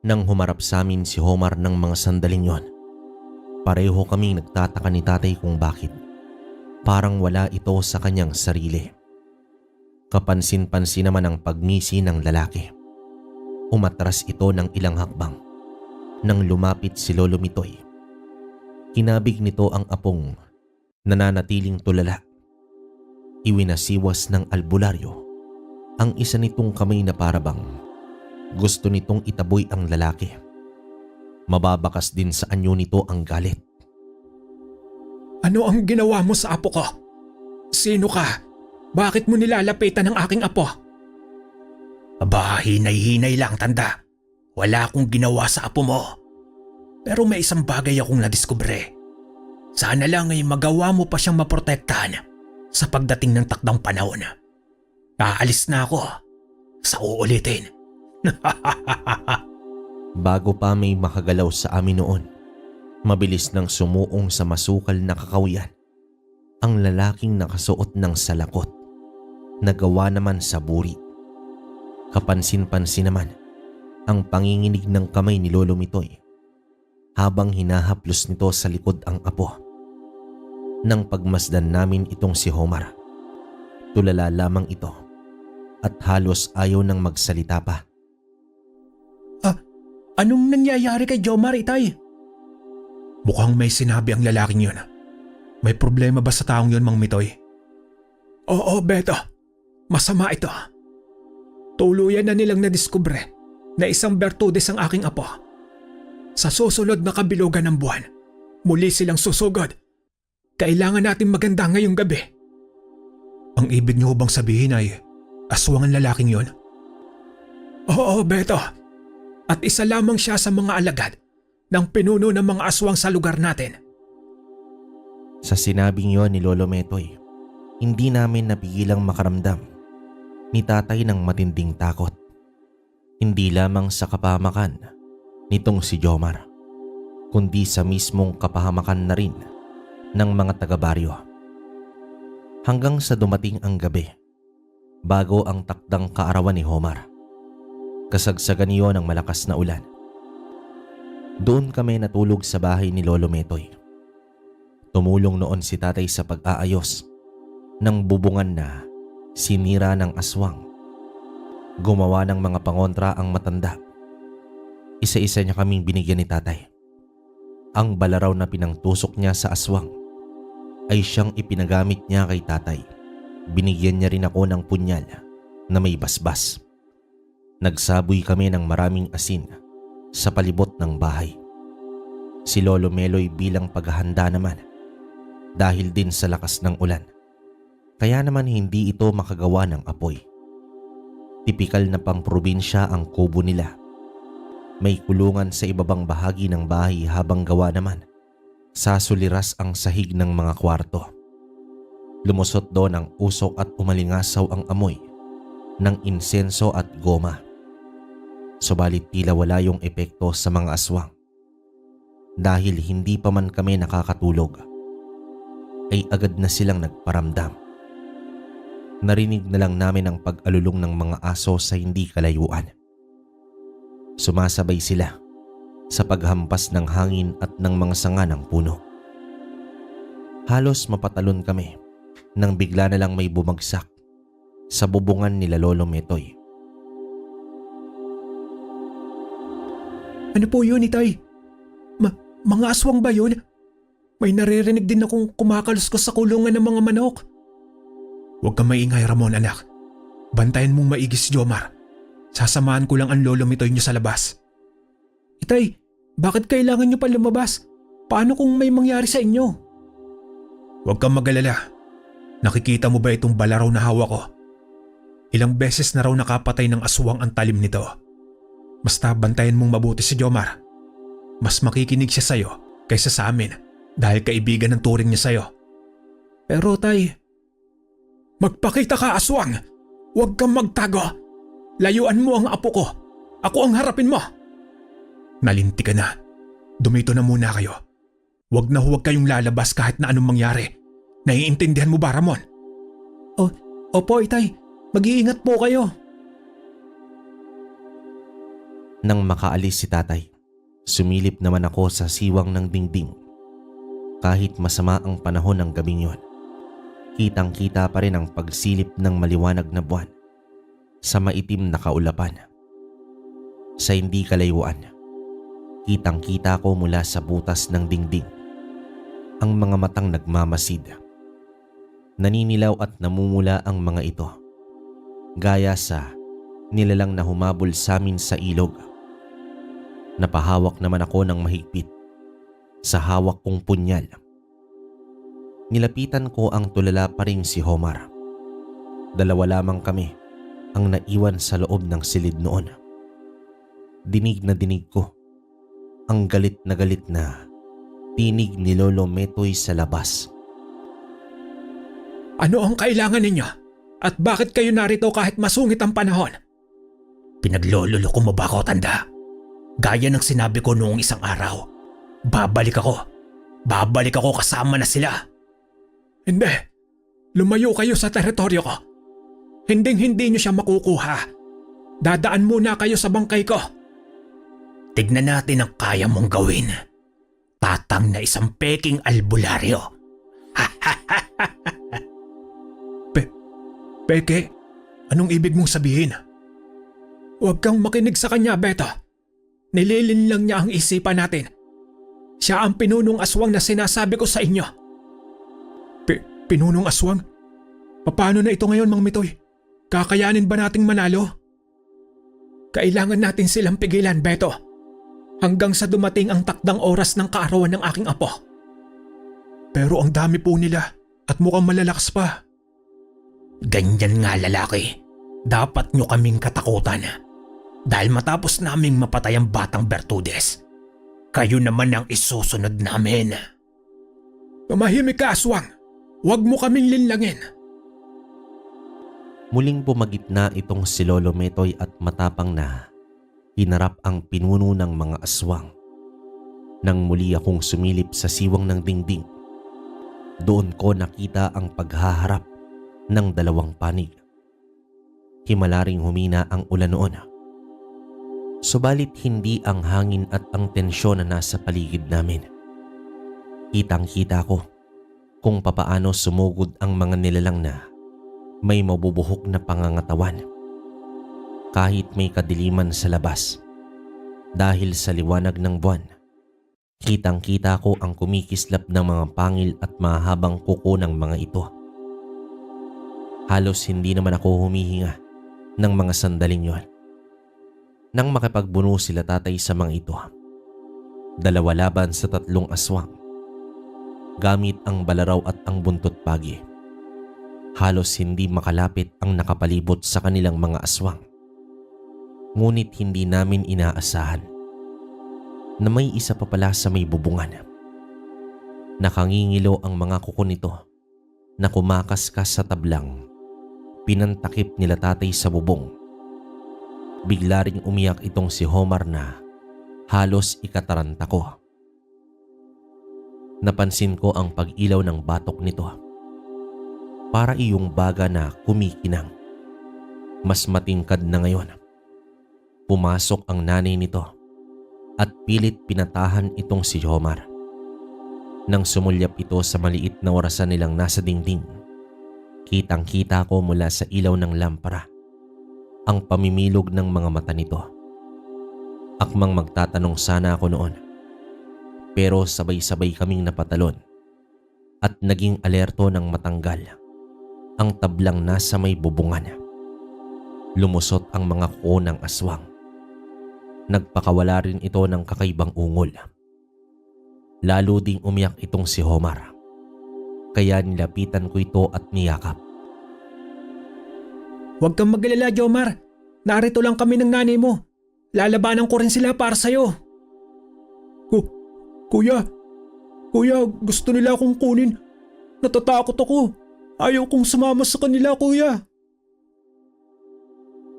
Nang humarap sa amin si Jomar ng mga sandaling yon, pareho kaming nagtataka ni tatay kung bakit. Parang wala ito sa kanyang sarili. Kapansin-pansin naman ang pagngisi ng lalaki. Umatras ito ng ilang hakbang. Nang lumapit si Lolo Mitoy, kinabig nito ang apong nananatiling tulala. Iwinasiwas ng albularyo ang isa nitong kamay na parabang gusto nitong itaboy ang lalaki. Mababakas din sa anyo nito ang galit. Ano ang ginawa mo sa apo ko? Sino ka? Bakit mo nilalapitan ang aking apo? Aba, hinay-hinay lang, tanda. Wala akong ginawa sa apo mo. Pero may isang bagay akong nadiskubre. Sana lang ay magawa mo pa siyang maprotektahan sa pagdating ng takdang panahon. Aalis na ako sa uulitin. Bago pa may makagalaw sa amin noon, mabilis nang sumuong sa masukal na kakawian ang lalaking nakasuot ng salakot na gawa naman sa buri. Kapansin-pansin naman ang panginginig ng kamay ni Lolo Mitoy habang hinahaplos nito sa likod ang apo. Nang pagmasdan namin itong si Jomar, tulala lamang ito at halos ayaw nang magsalita pa. Anong nangyayari kay Jomar, Itay? Mukhang may sinabi ang lalaking yun. May problema ba sa taong yun, Mang Mitoy? Oo, Beto. Masama ito. Tuluyan na nilang nadiskubre na isang Bertudes ang aking apo. Sa susunod na kabilugan ng buwan, muli silang susugod. Kailangan natin maganda ngayong gabi. Ang ibig niyo bang sabihin ay aswang ang lalaking yun? Oo, Beto. At isa lamang siya sa mga alagad ng pinuno ng mga aswang sa lugar natin. Sa sinabing yon ni Lolo Metoy, hindi namin napigilang makaramdam ni tatay ng matinding takot. Hindi lamang sa kapahamakan nitong si Jomar, kundi sa mismong kapahamakan na rin ng mga taga-baryo. Hanggang sa dumating ang gabi, bago ang takdang kaarawan ni Jomar. Kasagsagan niyo ng malakas na ulan. Doon kami natulog sa bahay ni Lolo Metoy. Tumulong noon si tatay sa pag-aayos ng bubungan na sinira ng aswang. Gumawa ng mga pangontra ang matanda. Isa-isa niya kaming binigyan ni tatay. Ang balaraw na pinangtusok niya sa aswang ay siyang ipinagamit niya kay tatay. Binigyan niya rin ako ng punyal na may basbas. Nagsaboy kami ng maraming asin sa palibot ng bahay. Si Lolo Meloy bilang paghahanda naman dahil din sa lakas ng ulan. Kaya naman hindi ito makagawa ng apoy. Tipikal na pang-probinsya ang kubo nila. May kulungan sa ibabang bahagi ng bahay habang gawa naman sa suliras ang sahig ng mga kwarto. Lumusot doon ang usok at umalingasaw ang amoy ng insenso at goma. Subalit tila wala yung epekto sa mga aswang. Dahil hindi pa man kami nakakatulog, ay agad na silang nagparamdam. Narinig na lang namin ang pag-alulong ng mga aso sa hindi kalayuan. Sumasabay sila sa paghampas ng hangin at ng mga sanga ng puno. Halos mapatalon kami nang bigla na lang may bumagsak sa bubungan nila Lolo Metoy. Ano po yun, Itay? Mga aswang ba yun? May naririnig din akong kumakaluskos sa kulungan ng mga manok. Huwag kang maingay, Ramon, anak. Bantayan mong maigi si Jomar. Sasamahan ko lang ang Lolo Metoy niyo sa labas. Itay, bakit kailangan niyo pa lumabas? Paano kung may mangyari sa inyo? Huwag kang mag-alala. Nakikita mo ba itong balaraw na hawak ko? Ilang beses na raw nakapatay ng aswang ang talim nito. Basta bantayan mong mabuti si Jomar. Mas makikinig siya sa'yo kaysa sa amin dahil kaibigan ng turing niya sa'yo. Pero tay, magpakita ka, aswang! Huwag kang magtago! Layuan mo ang apo ko! Ako ang harapin mo! Nalinti ka na. Dumito na muna kayo. Huwag na huwag kayong lalabas kahit na anong mangyari. Naiintindihan mo ba, Ramon? Opo, Itay. Mag-iingat po kayo. Nang makaalis si tatay, sumilip naman ako sa siwang ng dingding. Kahit masama ang panahon ng gabing yon, kitang-kita pa rin ang pagsilip ng maliwanag na buwan sa maitim na kaulapan. Sa hindi kalayuan, kitang-kita ko mula sa butas ng dingding ang mga matang nagmamasid. Naninilaw at namumula ang mga ito, gaya sa nilalang na humabol sa amin sa ilog. Napahawak naman ako ng mahigpit sa hawak kong punyal. Nilapitan ko ang tulala pa rin si Homar. Dalawa lamang kami ang naiwan sa loob ng silid noon. Dinig na dinig ko ang galit na tinig ni Lolo Metoy sa labas. Ano ang kailangan ninyo? At bakit kayo narito kahit masungit ang panahon? Pinaglololoko mo ba ako, tanda? Gaya ng sinabi ko noong isang araw. Babalik ako. Babalik ako kasama na sila. Hindi. Lumayo kayo sa teritoryo ko. Hinding-hindi nyo siya makukuha. Dadaan muna kayo sa bangkay ko. Tignan natin ang kaya mong gawin. Tatang na isang peking albularyo. Peke, anong ibig mong sabihin? Huwag kang makinig sa kanya, Beto. Nililin lang niya ang isipan natin. Siya ang pinunong aswang na sinasabi ko sa inyo. Pinunong aswang? Paano na ito ngayon, Mang Metoy? Kakayanin ba nating manalo? Kailangan natin silang pigilan, Beto. Hanggang sa dumating ang takdang oras ng kaarawan ng aking apo. Pero ang dami po nila at mukhang malalakas pa. Ganyan nga, lalaki. Dapat nyo kaming katakutan. Dahil matapos naming mapatay ang batang Bertudes, kayo naman ang isusunod namin. Tumahimik ka, aswang. Huwag mo kaming linlangin. Muling bumagitna itong si Lolo Metoy at matapang na hinarap ang pinuno ng mga aswang. Nang muli akong sumilip sa siwang ng dingding, doon ko nakita ang paghaharap ng dalawang panig. Himalaring humina ang ulan noon. Subalit hindi ang hangin at ang tensyon na nasa paligid namin. Kitang-kita ko kung papaano sumugod ang mga nilalang na may mabubuhok na pangangatawan. Kahit may kadiliman sa labas, dahil sa liwanag ng buwan, kitang-kita ko ang kumikislap ng mga pangil at mahabang kuko ng mga ito. Halos hindi naman ako humihinga ng mga sandaling yon. Nang makipagbuno sila tatay sa mga ito, 2 laban sa 3 aswang, gamit ang balaraw at ang buntot pagi. Halos hindi makalapit ang nakapalibot sa kanilang mga aswang. Ngunit hindi namin inaasahan na may isa pa pala sa may bubungan. Nakangingilo ang mga kuko nito na kumakaskas sa tablang pinantakip nila tatay sa bubong. Bigla ring umiyak itong si Homar na halos ikataranta ko. Napansin ko ang pag-ilaw ng batok nito. Para iyong baga na kumikinang. Mas matingkad na ngayon. Pumasok ang nanay nito at pilit pinatahan itong si Homar. Nang sumulyap ito sa maliit na orasan nilang nasa dingding, kitang-kita ko mula sa ilaw ng lampara ang pamimilog ng mga mata nito. Akmang magtatanong sana ako noon, pero sabay-sabay kaming napatalon at naging alerto ng matanggal ang tablang nasa may bubungan. Lumusot ang mga kuko ng aswang. Nagpakawala rin ito ng kakaibang ungol. Lalo ding umiyak itong si Homar. Kaya nilapitan ko ito at niyakap. Huwag kang mag-alala, Jomar. Narito lang kami ng nanay mo. Lalabanan ko rin sila para sa'yo. Kuya, gusto nila akong kunin. Natatakot ako. Ayaw kong sumama sa kanila, kuya.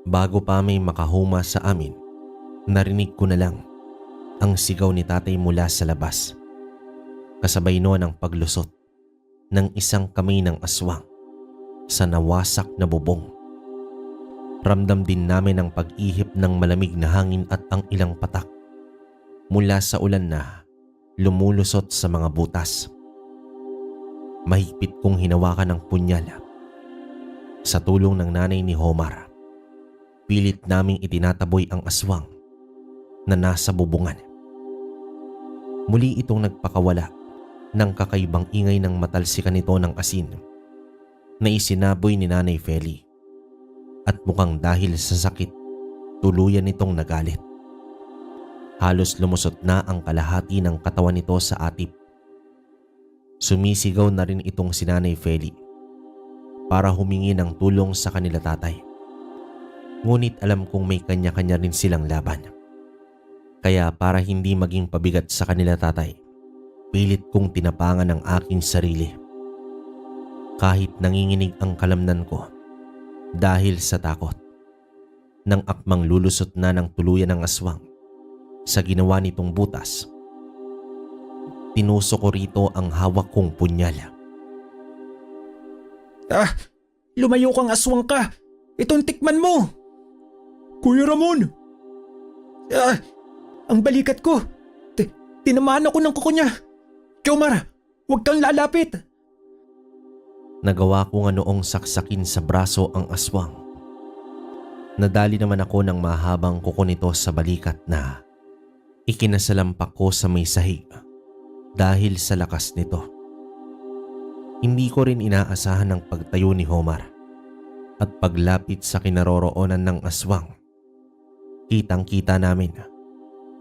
Bago pa may makahuma sa amin, narinig ko na lang ang sigaw ni tatay mula sa labas. Kasabay noon ang paglusot ng isang kamay ng aswang sa nawasak na bubong. Ramdam din namin ang pag-ihip ng malamig na hangin at ang ilang patak mula sa ulan na lumulusot sa mga butas. Mahigpit kong hinawakan ang punyal. Sa tulong ng nanay ni Homar, pilit naming itinataboy ang aswang na nasa bubungan. Muli itong nagpakawala ng kakaibang ingay ng matalsikan nito ng asin na isinaboy ni Nanay Feli, at mukhang dahil sa sakit tuluyan nitong nagalit. Halos lumusot na ang kalahati ng katawan nito sa atip. Sumisigaw na rin itong si Nanay Feli para humingi ng tulong sa kanila tatay. Ngunit alam kong may kanya-kanya rin silang laban. Kaya para hindi maging pabigat sa kanila tatay, pilit kong tinapangan ang aking sarili. Kahit nanginginig ang kalamnan ko dahil sa takot. Nang akmang lulusot na ng tuluyan ng aswang sa ginawa nitong butas, tinusok ko rito ang hawak kong punyal. Lumayo kang aswang ka. Itong tikman mo. Kuya Ramon! Ang balikat ko. Tinamaan ako ng kuko niya. Jomar, huwag kang lalapit. Nagawa ko nga noong saksakin sa braso ang aswang. Nadali naman ako ng mahabang kuko nito sa balikat na ikinasalampak ko sa may sahig dahil sa lakas nito. Hindi ko rin inaasahan ang pagtayo ni Homar at paglapit sa kinaroroonan ng aswang. Kitang-kita namin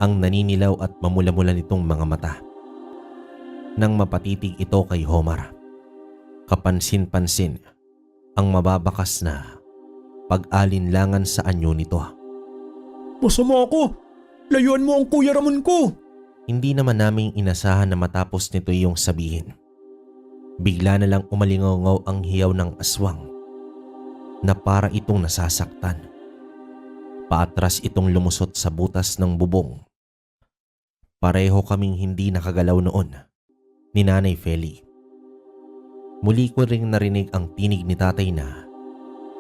ang naninilaw at mamula-mula nitong mga mata. Nang mapatitig ito kay Homar, kapansin-pansin ang mababakas na pag-alinlangan sa anyo nito. Masama ako! Layuan mo ang Kuya Ramon ko! Hindi naman naming inasahan na matapos nito iyong sabihin. Bigla na lang umalingaw ang hiyaw ng aswang na para itong nasasaktan. Paatras itong lumusot sa butas ng bubong. Pareho kaming hindi nakagalaw noon ni Nanay Feli. Muli ko ring narinig ang tinig ni tatay na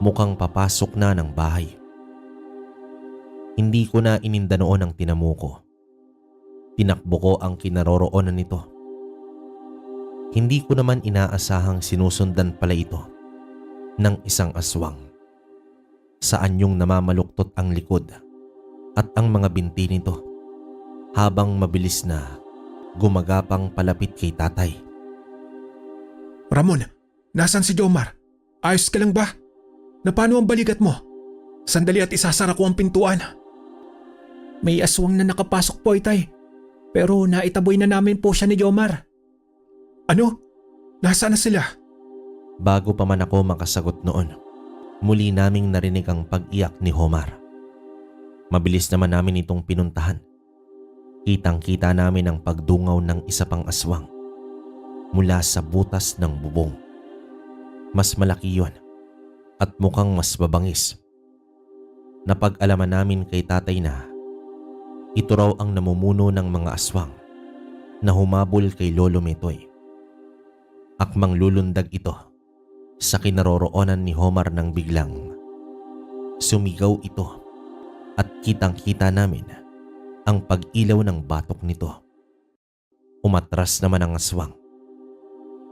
mukhang papasok na ng bahay. Hindi ko na ininda noon ang tinamo ko. Tinakbo ko ang kinaroroonan nito. Hindi ko naman inaasahang sinusundan pala ito ng isang aswang. Sa anyong namamaluktot ang likod at ang mga binti nito habang mabilis na gumagapang palapit kay tatay. Ramon, nasan si Jomar? Ayos ka lang ba? Napano ang balikat mo? Sandali at isasara ko ang pintuan. May aswang na nakapasok po, Itay. Pero naitaboy na namin po siya ni Jomar. Ano? Nasaan na sila? Bago pa man ako makasagot noon, muli naming narinig ang pag-iyak ni Homar. Mabilis naman namin itong pinuntahan. Kitang-kita namin ang pagdungaw ng isa pang aswang mula sa butas ng bubong. Mas malaki yon at mukhang mas babangis. Napag-alaman namin kay tatay na ito raw ang namumuno ng mga aswang na humabol kay Lolo Metoy. Akmang lulundag ito sa kinaroroonan ni Homar nang biglang sumigaw ito at kitang-kita namin ang pag-ilaw ng batok nito. Umatras naman ang aswang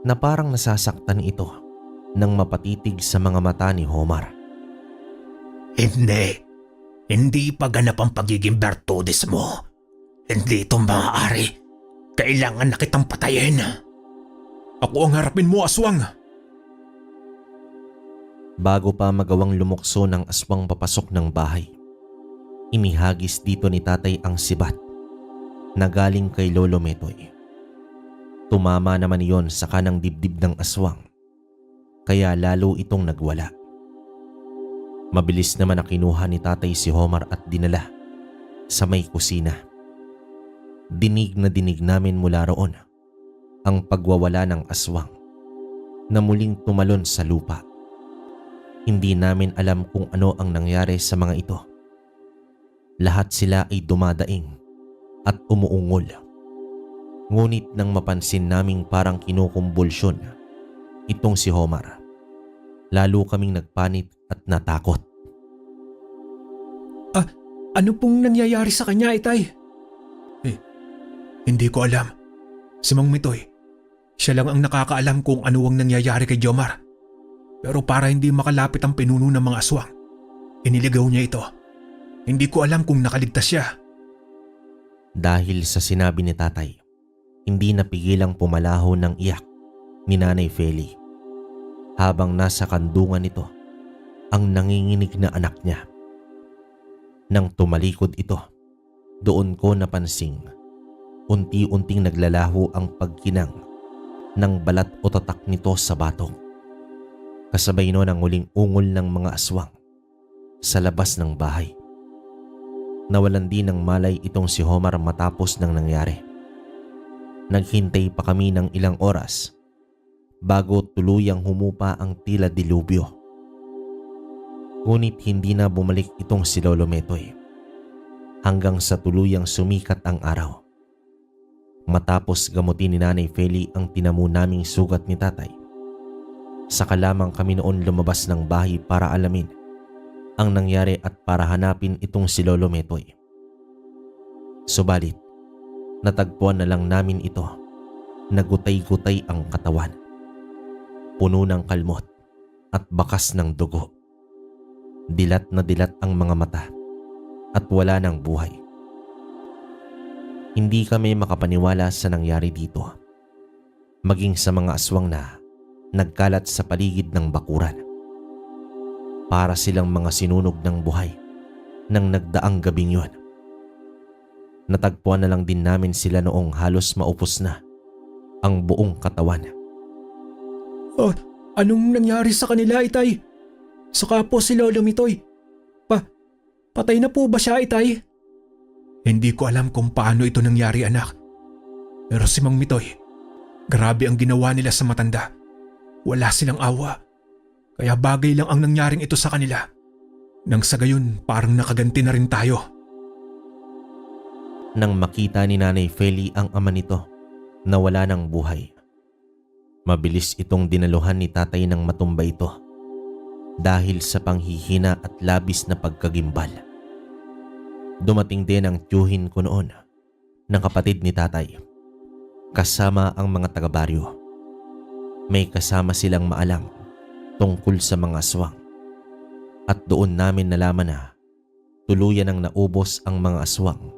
na parang nasasaktan ito nang mapatitig sa mga mata ni Homar. Hindi pa ganap ang pagiging Bertudes mo. Hindi ito maaari. Kailangan na kitang patayin. Ako ang harapin mo, aswang. Bago pa magawang lumukso ng aswang papasok ng bahay, inihagis dito ni tatay ang sibat na galing kay Lolo Metoy. Tumama naman iyon sa kanang dibdib ng aswang, kaya lalo itong nagwala. Mabilis naman na kinuha ni tatay si Homar at dinala sa may kusina. Dinig na dinig namin mula roon ang pagwawala ng aswang na muling tumalon sa lupa. Hindi namin alam kung ano ang nangyari sa mga ito. Lahat sila ay dumadaing at umuungol. Ngunit nang mapansin naming parang kinukumbulsyon itong si Homar, lalo kaming nagpanit at natakot. Ano pong nangyayari sa kanya, Itay? Hindi ko alam. Si Mang Mitoy, siya lang ang nakakaalam kung ano ang nangyayari kay Jomar. Pero para hindi makalapit ang pinuno ng mga aswang, iniligaw niya ito. Hindi ko alam kung nakaligtas siya. Dahil sa sinabi ni tatay, hindi napigilang pumalaho ng iyak ni Nanay Feli habang nasa kandungan nito ang nanginginig na anak niya. Nang tumalikod ito, doon ko napansing unti-unting naglalaho ang pagkinang ng balat o tatak nito sa batok. Kasabay noon ang huling ungol ng mga aswang sa labas ng bahay. Nawalan din ng malay itong si Homar matapos ng nangyari. Naghintay pa kami ng ilang oras bago tuluyang humupa ang tila dilubyo. Ngunit hindi na bumalik itong si Lolo Metoy hanggang sa tuluyang sumikat ang araw. Matapos gamutin ni Nanay Feli ang tinamo naming sugat ni tatay, saka lamang kami noon lumabas ng bahay para alamin ang nangyari at para hanapin itong si Lolo Metoy. Subalit, natagpuan na lang namin ito na gutay-gutay ang katawan, puno ng kalmot at bakas ng dugo. Dilat na dilat ang mga mata at wala ng buhay. Hindi kami makapaniwala sa nangyari dito, maging sa mga aswang na nagkalat sa paligid ng bakuran. Para silang mga sinunog ng buhay nang nagdaang gabing yun. Natagpuan na lang din namin sila noong halos maupos na ang buong katawan. Anong nangyari sa kanila, Itay? Saka po si Lolo Mitoy. Patay na po ba siya, Itay? Hindi ko alam kung paano ito nangyari, anak. Pero si Mang Mitoy, grabe ang ginawa nila sa matanda. Wala silang awa. Kaya bagay lang ang nangyaring ito sa kanila. Nang sa gayon, parang nakaganti na rin tayo. Nang makita ni Nanay Feli ang ama nito na wala ng buhay, mabilis itong dinaluhan ni tatay ng matumba ito dahil sa panghihina at labis na pagkagimbal. Dumating din ang tiyuhin ko noon ng kapatid ni tatay, kasama ang mga taga-baryo. May kasama silang maalam tungkol sa mga aswang at doon namin nalaman na tuluyan ang naubos ang mga aswang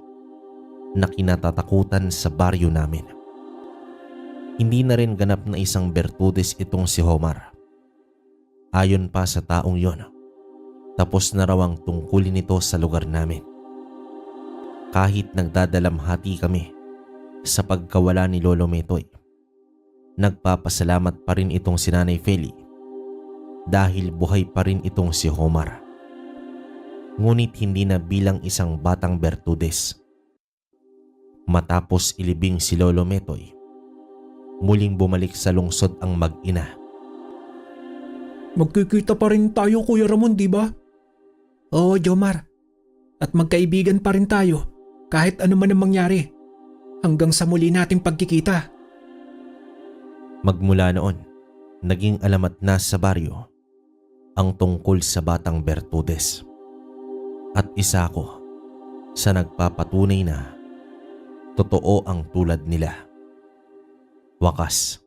na kinatatakutan sa baryo namin. Hindi na rin ganap na isang Bertudes itong si Homar. Ayon pa sa taong yon, Tapos na raw ang tungkulin nito sa lugar namin. Kahit nagdadalamhati kami sa pagkawala ni Lolo Metoy, nagpapasalamat pa rin itong si Nanay Feli dahil buhay pa rin itong si Homar. Ngunit hindi na bilang isang batang Bertudes. Matapos ilibing si Lolo Metoy, muling bumalik sa lungsod ang mag-ina. Magkikita pa rin tayo, Kuya Ramon, di ba? Oo, Jomar. At magkaibigan pa rin tayo kahit ano man ang mangyari hanggang sa muli nating pagkikita. Magmula noon, naging alamat na sa baryo ang tungkol sa batang Bertudes. At isa ako sa nagpapatunay na totoo ang tulad nila. Wakas,